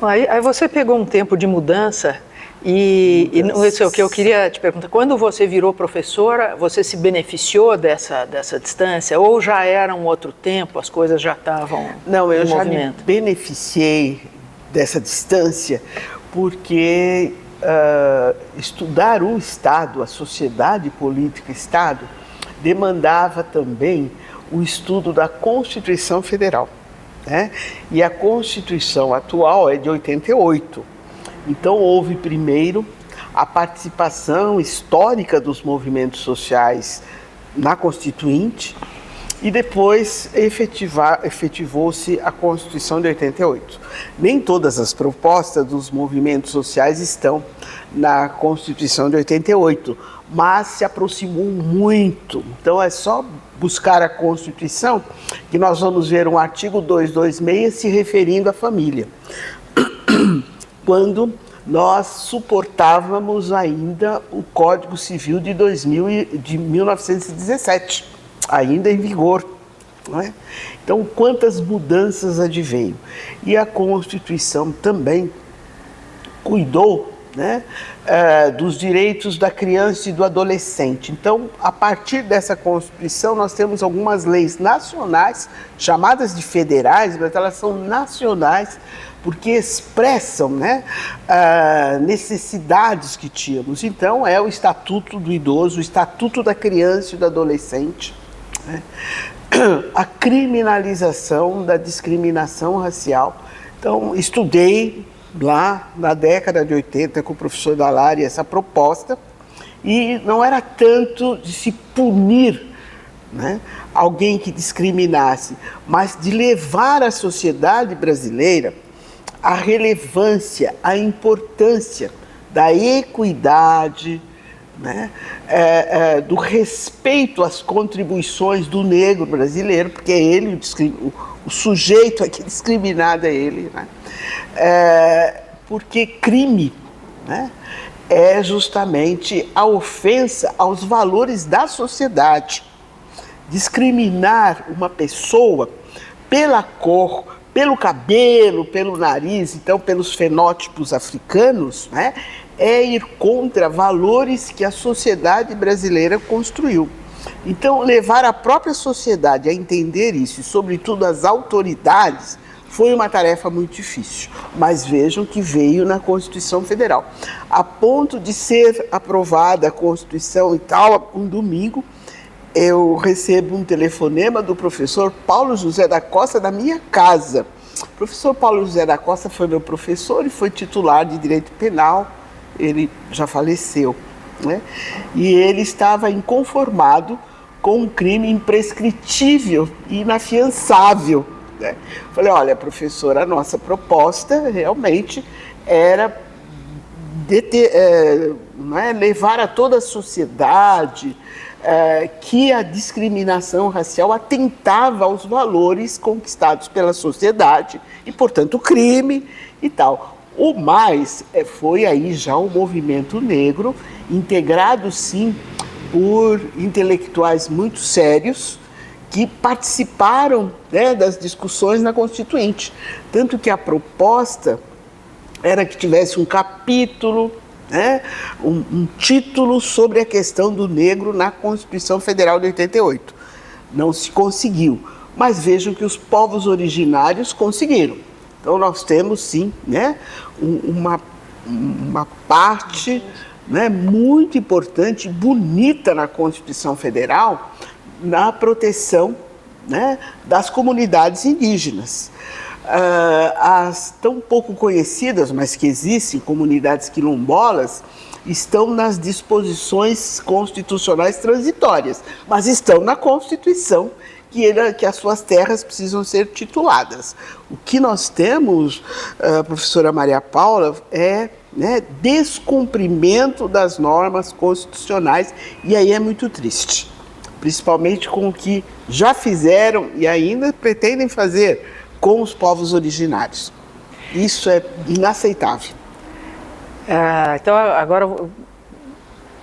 Aí você pegou um tempo de mudança e isso é o que eu queria te perguntar. Quando você virou professora, você se beneficiou dessa distância ou já era um outro tempo, as coisas já estavam Não, eu em já movimento? me beneficiei dessa distância porque estudar o Estado, a sociedade política Estado, demandava também o estudo da Constituição Federal, né? E a Constituição atual é de 88. Então houve primeiro a participação histórica dos movimentos sociais na Constituinte e depois efetivou-se a Constituição de 88. Nem todas as propostas dos movimentos sociais estão na Constituição de 88, mas se aproximou muito. Então é só buscar a Constituição que nós vamos ver um artigo 226 se referindo à família. Quando nós suportávamos ainda o Código Civil de 1917, ainda em vigor. Não é? Então, quantas mudanças adveio. E a Constituição também cuidou, né, dos direitos da criança e do adolescente. Então, a partir dessa Constituição, nós temos algumas leis nacionais, chamadas de federais, mas elas são nacionais, porque expressam, né, necessidades que tínhamos. Então, é o Estatuto do Idoso, o Estatuto da Criança e do Adolescente, né? A criminalização da discriminação racial. Então, estudei lá na década de 80 com o professor Dalari essa proposta e não era tanto de se punir, né, alguém que discriminasse, mas de levar à sociedade brasileira a relevância, a importância da equidade, né, do respeito às contribuições do negro brasileiro, porque é ele o sujeito aqui discriminado é ele, né? Porque crime, né, é justamente a ofensa aos valores da sociedade. Discriminar uma pessoa pela cor, pelo cabelo, pelo nariz, então pelos fenótipos africanos, né, é ir contra valores que a sociedade brasileira construiu. Então, levar a própria sociedade a entender isso, e sobretudo as autoridades, foi uma tarefa muito difícil. Mas vejam que veio na Constituição Federal. A ponto de ser aprovada a Constituição e tal, um domingo, eu recebo um telefonema do professor Paulo José da Costa da minha casa. O professor Paulo José da Costa foi meu professor e foi titular de Direito Penal, ele já faleceu, né? E ele estava inconformado com um crime imprescritível e inafiançável, né? Falei, olha, professor, a nossa proposta realmente era levar a toda a sociedade que a discriminação racial atentava aos valores conquistados pela sociedade e, portanto, crime e tal. O mais foi aí já o movimento negro, integrado sim por intelectuais muito sérios que participaram, né, das discussões na Constituinte. Tanto que a proposta era que tivesse um capítulo, né, um título sobre a questão do negro na Constituição Federal de 88. Não se conseguiu, mas vejam que os povos originários conseguiram. Então nós temos sim, né, uma parte, né, muito importante, bonita na Constituição Federal, na proteção, né, das comunidades indígenas. As tão pouco conhecidas, mas que existem, comunidades quilombolas, estão nas disposições constitucionais transitórias, mas estão na Constituição, que as suas terras precisam ser tituladas. O que nós temos, professora Maria Paula, é, né, descumprimento das normas constitucionais, e aí é muito triste, principalmente com o que já fizeram e ainda pretendem fazer com os povos originários. Isso é inaceitável. Então, agora eu vou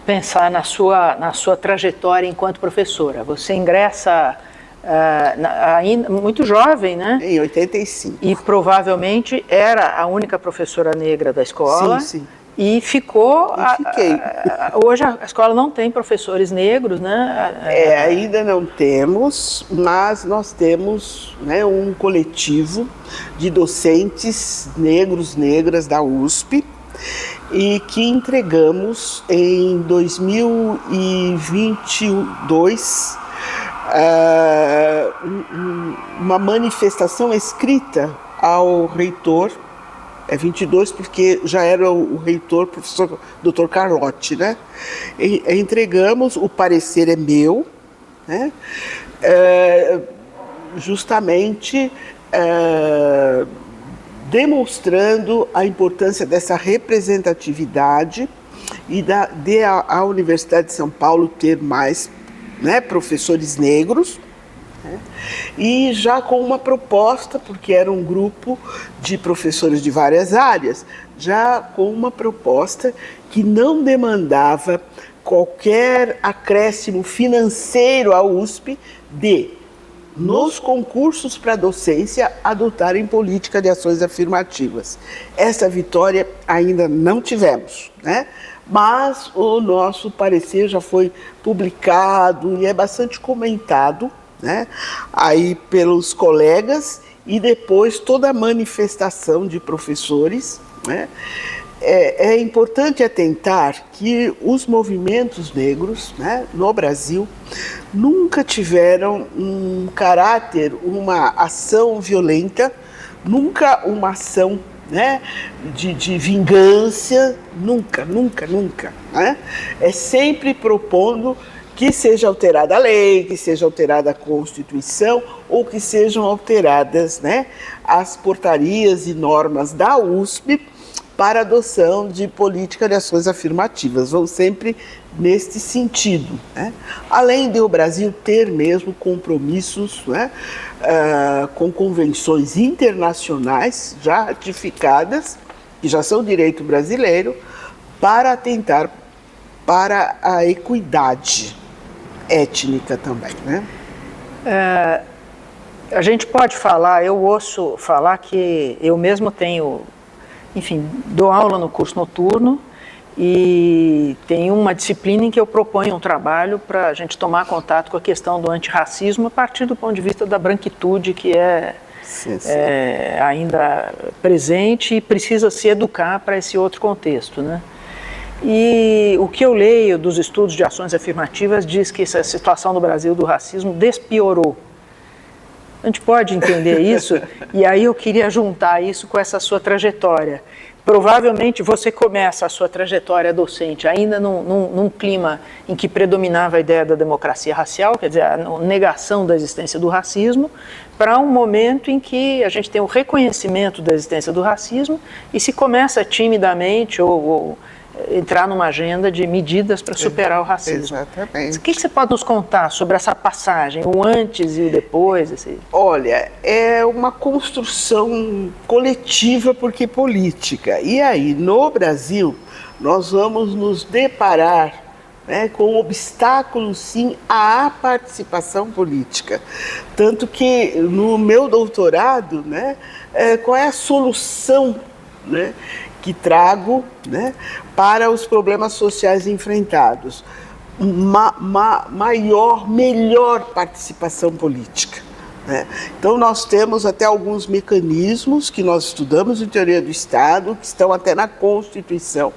pensar na sua trajetória enquanto professora. Você ingressa ainda muito jovem, né? Em 85. E provavelmente era a única professora negra da escola. Sim, sim. E ficou. Fiquei. Hoje a escola não tem professores negros, né? Ainda não temos, mas nós temos, né, um coletivo de docentes negros, negras da USP, e que entregamos em 2022 uma manifestação escrita ao reitor. É 22 porque já era o reitor, professor Dr. Carlotti, né? Entregamos, o parecer é meu, né? Justamente demonstrando a importância dessa representatividade e de a Universidade de São Paulo ter mais, né, professores negros. E já com uma proposta, porque era um grupo de professores de várias áreas, já com uma proposta que não demandava qualquer acréscimo financeiro à USP de, nos concursos para docência, adotarem política de ações afirmativas. Essa vitória ainda não tivemos, né? Mas o nosso parecer já foi publicado e é bastante comentado, né, aí pelos colegas, e depois toda a manifestação de professores, né. É importante atentar que os movimentos negros, né, no Brasil nunca tiveram um caráter, uma ação violenta, nunca uma ação, né, de vingança, nunca, né? É sempre propondo que seja alterada a lei, que seja alterada a Constituição, ou que sejam alteradas, né, as portarias e normas da USP para adoção de política de ações afirmativas. Vão sempre neste sentido, né? Além de o Brasil ter mesmo compromissos, né, com convenções internacionais já ratificadas, que já são direito brasileiro, para atentar para a equidade étnica também, né? A gente pode falar, eu ouço falar que eu mesmo tenho, enfim, dou aula no curso noturno e tem uma disciplina em que eu proponho um trabalho para a gente tomar contato com a questão do antirracismo a partir do ponto de vista da branquitude, que é ainda presente e precisa se educar para esse outro contexto, né? E o que eu leio dos estudos de ações afirmativas diz que essa situação no Brasil do racismo despiorou. A gente pode entender isso, e aí eu queria juntar isso com essa sua trajetória. Provavelmente você começa a sua trajetória docente ainda num clima em que predominava a ideia da democracia racial, quer dizer, a negação da existência do racismo, para um momento em que a gente tem o reconhecimento da existência do racismo e se começa timidamente ou entrar numa agenda de medidas para superar o racismo. Exatamente. O que você pode nos contar sobre essa passagem, o antes e o depois? Olha, é uma construção coletiva porque política. E aí, no Brasil, nós vamos nos deparar, né, com obstáculos, sim, à participação política. Tanto que no meu doutorado, né, qual é a solução, né, que trago, né, para os problemas sociais enfrentados? Melhor participação política, né? Então nós temos até alguns mecanismos que nós estudamos em teoria do Estado, que estão até na Constituição,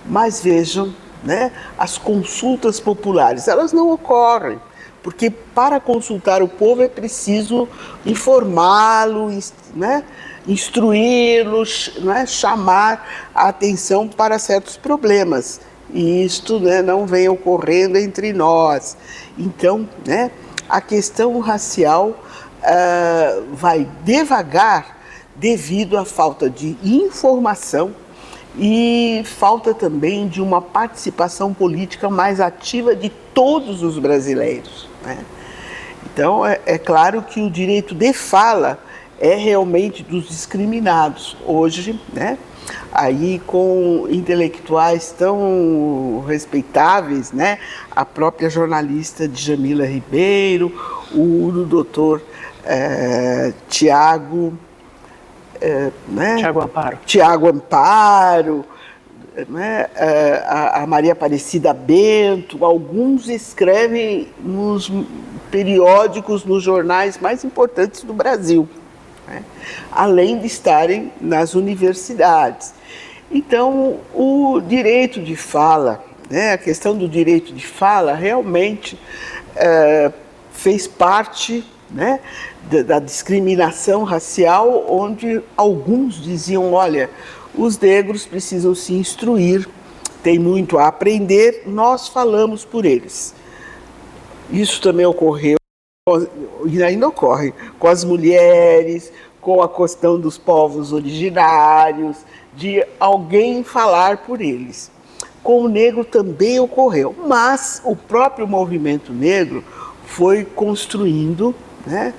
mas vejam, né, as consultas populares, elas não ocorrem, porque para consultar o povo é preciso informá-lo, né, instruí-los, né, chamar a atenção para certos problemas. E isto, né, não vem ocorrendo entre nós. Então, né, a questão racial vai devagar devido à falta de informação e falta também de uma participação política mais ativa de todos os brasileiros, né? Então, é claro que o direito de fala é realmente dos discriminados hoje, né? Aí com intelectuais tão respeitáveis, né? A própria jornalista Djamila Ribeiro, o do doutor Tiago, né? Tiago Amparo, né? A Maria Aparecida Bento, alguns escrevem nos periódicos, nos jornais mais importantes do Brasil, né? Além de estarem nas universidades. Então, o direito de fala, né? A questão do direito de fala realmente fez parte, né, da discriminação racial, onde alguns diziam, olha, os negros precisam se instruir, tem muito a aprender, nós falamos por eles. Isso também ocorreu, e ainda ocorre, com as mulheres, com a questão dos povos originários, de alguém falar por eles. Com o negro também ocorreu, mas o próprio movimento negro foi construindo, né,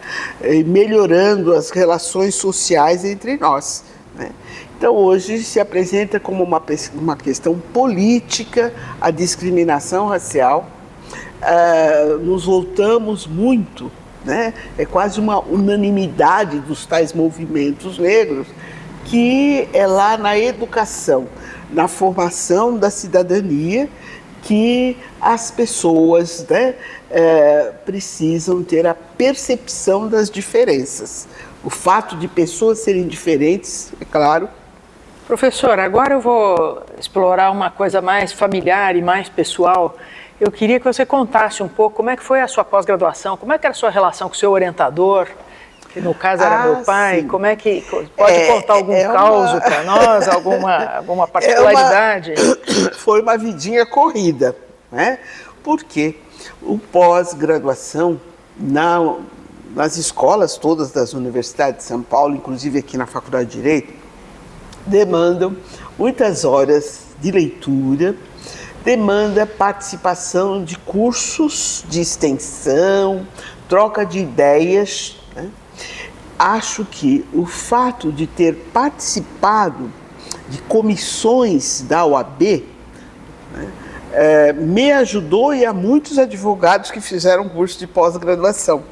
melhorando as relações sociais entre nós, né? Então hoje se apresenta como uma questão política a discriminação racial. Nos voltamos muito, né? É quase uma unanimidade dos tais movimentos negros, que é lá na educação, na formação da cidadania, que as pessoas, né, precisam ter a percepção das diferenças. O fato de pessoas serem diferentes, é claro. Professor, agora eu vou explorar uma coisa mais familiar e mais pessoal. Eu queria que você contasse um pouco como é que foi a sua pós-graduação, como é que era a sua relação com o seu orientador, que no caso era meu pai, sim. Como é que... Pode contar algum caos para nós, alguma particularidade? Foi uma vidinha corrida, né? Porque o pós-graduação nas escolas todas das universidades de São Paulo, inclusive aqui na Faculdade de Direito, demandam muitas horas de leitura, demanda participação de cursos de extensão, troca de ideias, né? Acho que o fato de ter participado de comissões da OAB, né, me ajudou, e a muitos advogados que fizeram curso de pós-graduação.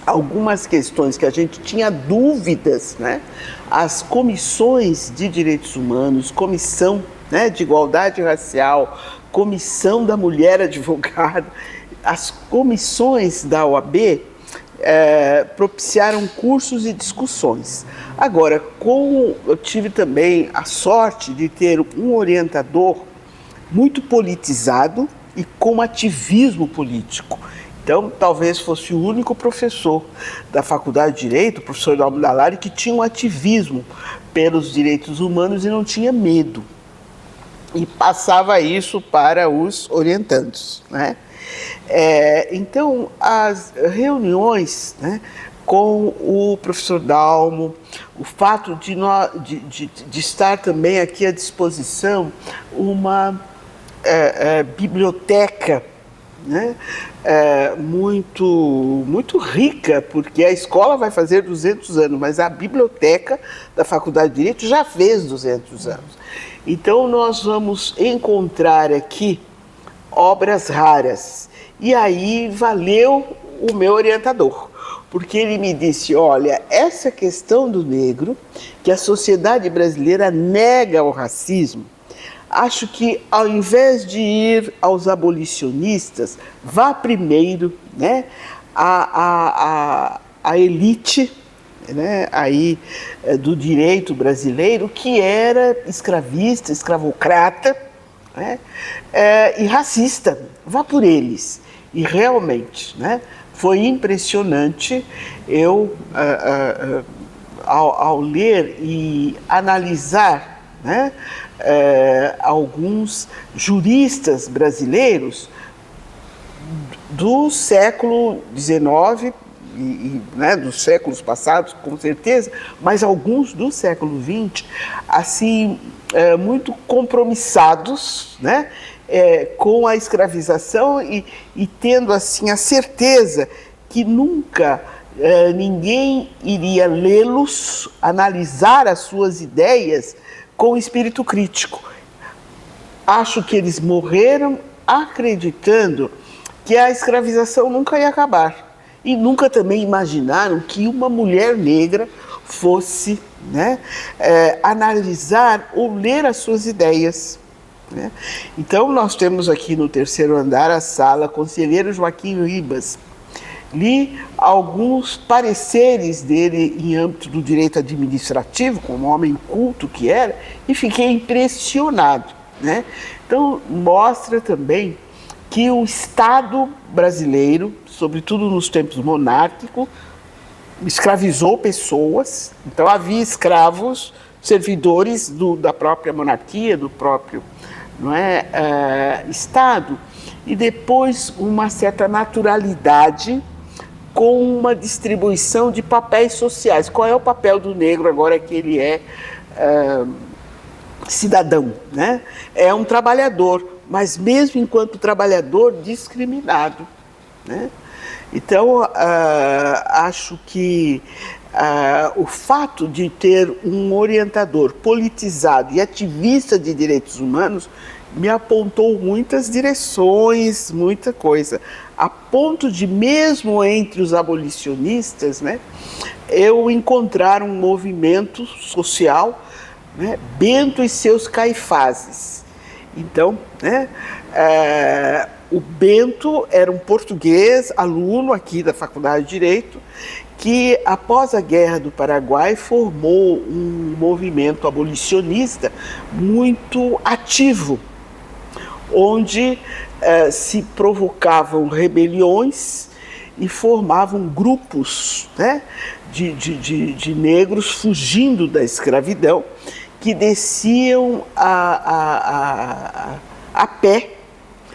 Algumas questões que a gente tinha dúvidas, né? As comissões de direitos humanos, comissão, né, de igualdade racial, comissão da mulher advogada, as comissões da OAB propiciaram cursos e discussões. Agora, eu tive também a sorte de ter um orientador muito politizado e com ativismo político. Então, talvez fosse o único professor da Faculdade de Direito, o professor Dalmo Dallari, que tinha um ativismo pelos direitos humanos e não tinha medo. E passava isso para os orientandos, né? Então, as reuniões, né, com o professor Dalmo, o fato de estar também aqui à disposição uma biblioteca, né, muito rica, porque a escola vai fazer 200 anos, mas a biblioteca da Faculdade de Direito já fez 200 anos. Então, nós vamos encontrar aqui obras raras. E aí valeu o meu orientador, porque ele me disse, olha, essa questão do negro, que a sociedade brasileira nega o racismo, acho que ao invés de ir aos abolicionistas, vá primeiro, né, a elite, né, aí, do direito brasileiro, que era escravista, escravocrata, né, e racista, vá por eles. E realmente, né, foi impressionante eu, ao ler e analisar, né, alguns juristas brasileiros do século XIX, né, dos séculos passados, com certeza, mas alguns do século XX, assim, muito compromissados, né, com a escravização e tendo assim a certeza que nunca ninguém iria lê-los, analisar as suas ideias com espírito crítico. Acho que eles morreram acreditando que a escravização nunca ia acabar e nunca também imaginaram que uma mulher negra fosse, né, analisar ou ler as suas ideias, né? Então nós temos aqui no terceiro andar a sala Conselheiro Joaquim Ribas. Li alguns pareceres dele em âmbito do direito administrativo, como homem culto que era, e fiquei impressionado, né? Então mostra também que o Estado brasileiro, sobretudo nos tempos monárquicos, escravizou pessoas. Então havia escravos, servidores da própria monarquia, do próprio, não é, Estado, e depois uma certa naturalidade com uma distribuição de papéis sociais. Qual é o papel do negro agora que ele é cidadão, né? É um trabalhador, mas mesmo enquanto trabalhador, discriminado, né? Então, acho que o fato de ter um orientador politizado e ativista de direitos humanos me apontou muitas direções, muita coisa, a ponto de, mesmo entre os abolicionistas, né, eu encontrar um movimento social, né, Bento e seus Caifazes. Então, né, o Bento era um português, aluno aqui da Faculdade de Direito, que após a Guerra do Paraguai formou um movimento abolicionista muito ativo, onde se provocavam rebeliões e formavam grupos, né, de negros fugindo da escravidão, que desciam a pé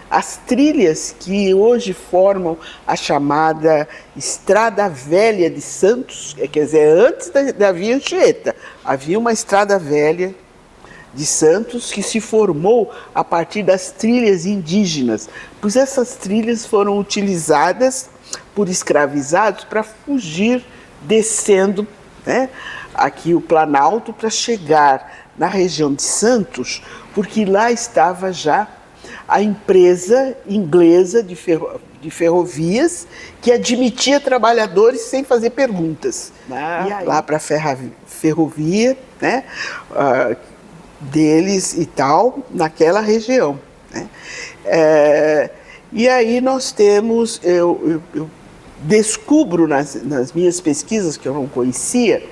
as trilhas que hoje formam a chamada Estrada Velha de Santos, quer dizer, antes da Via Anchieta, havia uma Estrada Velha de Santos que se formou a partir das trilhas indígenas, pois essas trilhas foram utilizadas por escravizados para fugir descendo, né, aqui o Planalto para chegar na região de Santos, porque lá estava já a empresa inglesa de ferrovias que admitia trabalhadores sem fazer perguntas. Lá para a ferrovia, né, deles e tal, naquela região, né? E aí nós temos, eu descubro nas minhas pesquisas, que eu não conhecia,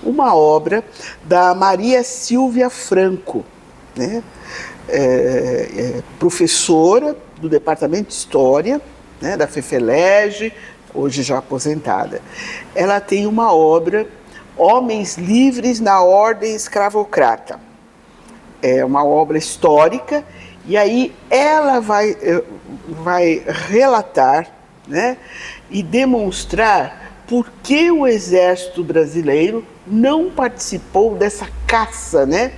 uma obra da Maria Silvia Franco, né? Professora do Departamento de História, né, da FEFELEGE, hoje já aposentada. Ela tem uma obra, Homens Livres na Ordem Escravocrata. É uma obra histórica, e aí ela vai relatar, né, e demonstrar por que o Exército Brasileiro não participou dessa caça, né,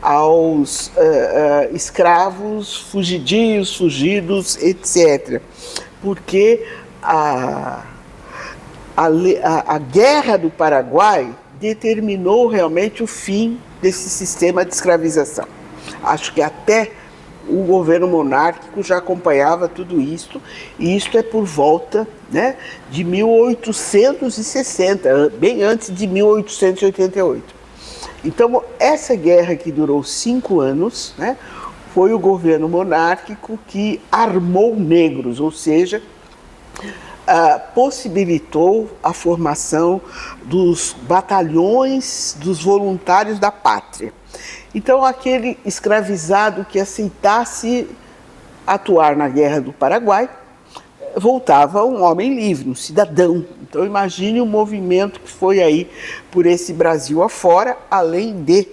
aos escravos, fugidios, fugidos, etc. Porque a Guerra do Paraguai determinou realmente o fim desse sistema de escravização. Acho que até o governo monárquico já acompanhava tudo isso, e isto é por volta, né, de 1860, bem antes de 1888. Então, essa guerra que durou 5 anos, né, foi o governo monárquico que armou negros, ou seja, possibilitou a formação dos batalhões dos voluntários da pátria. Então, aquele escravizado que aceitasse atuar na Guerra do Paraguai, voltava um homem livre, um cidadão. Então imagine o movimento que foi aí por esse Brasil afora, além de,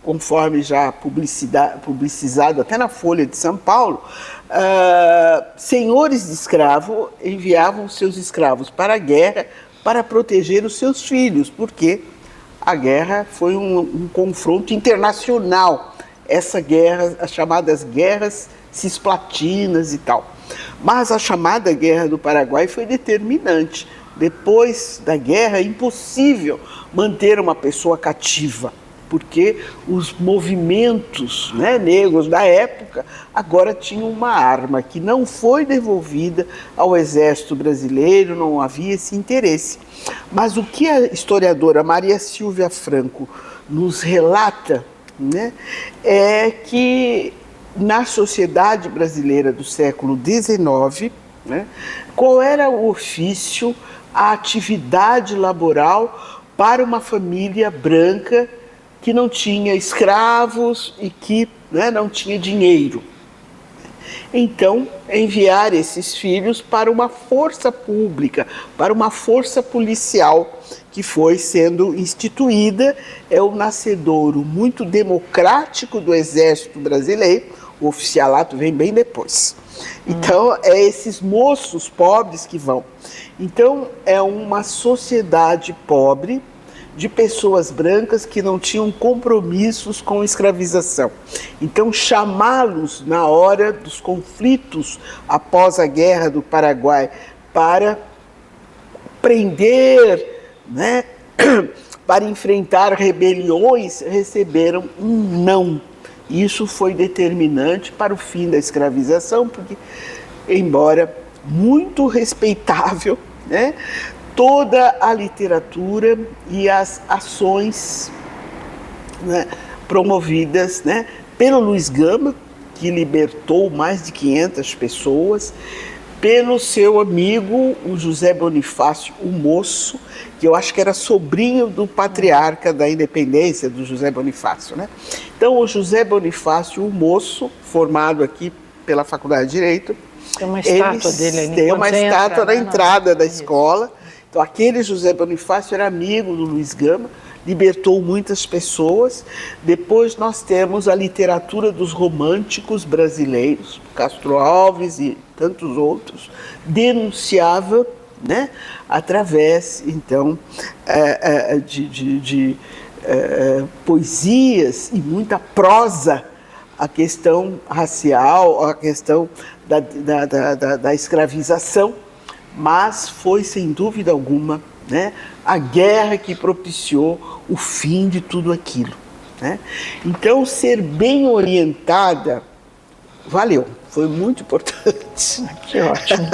conforme já publicizado até na Folha de São Paulo, senhores de escravo enviavam seus escravos para a guerra para proteger os seus filhos, porque a guerra foi um confronto internacional, essa guerra, as chamadas guerras cisplatinas e tal. Mas a chamada Guerra do Paraguai foi determinante. Depois da guerra, é impossível manter uma pessoa cativa, porque os movimentos, né, negros da época agora tinham uma arma que não foi devolvida ao Exército Brasileiro, não havia esse interesse. Mas o que a historiadora Maria Silvia Franco nos relata, né, é que na sociedade brasileira do século XIX, né, qual era o ofício, a atividade laboral para uma família branca que não tinha escravos e que, né, não tinha dinheiro. Então, enviar esses filhos para uma força pública, para uma força policial que foi sendo instituída, é o nascedouro muito democrático do Exército Brasileiro. O oficialato vem bem depois. Então, é esses moços pobres que vão. Então, é uma sociedade pobre, de pessoas brancas que não tinham compromissos com escravização. Então, chamá-los na hora dos conflitos após a Guerra do Paraguai para prender, né, para enfrentar rebeliões, receberam um não. Isso foi determinante para o fim da escravização, porque, embora muito respeitável, né, toda a literatura e as ações, né, promovidas, né, pelo Luiz Gama, que libertou mais de 500 pessoas, pelo seu amigo, o José Bonifácio, o Moço, que eu acho que era sobrinho do patriarca da independência, do José Bonifácio, né? Então, o José Bonifácio, o Moço, formado aqui pela Faculdade de Direito, tem uma estátua dele ali. Tem uma estátua na entrada da Isso. escola. Então, aquele José Bonifácio era amigo do Luiz Gama, libertou muitas pessoas. Depois nós temos a literatura dos românticos brasileiros, Castro Alves e tantos outros, denunciava, né, através, então, de poesias e muita prosa, a questão racial, a questão da escravização, mas foi, sem dúvida alguma, né, a guerra que propiciou o fim de tudo aquilo, né? Então, ser bem orientada valeu, foi muito importante. Que ótimo.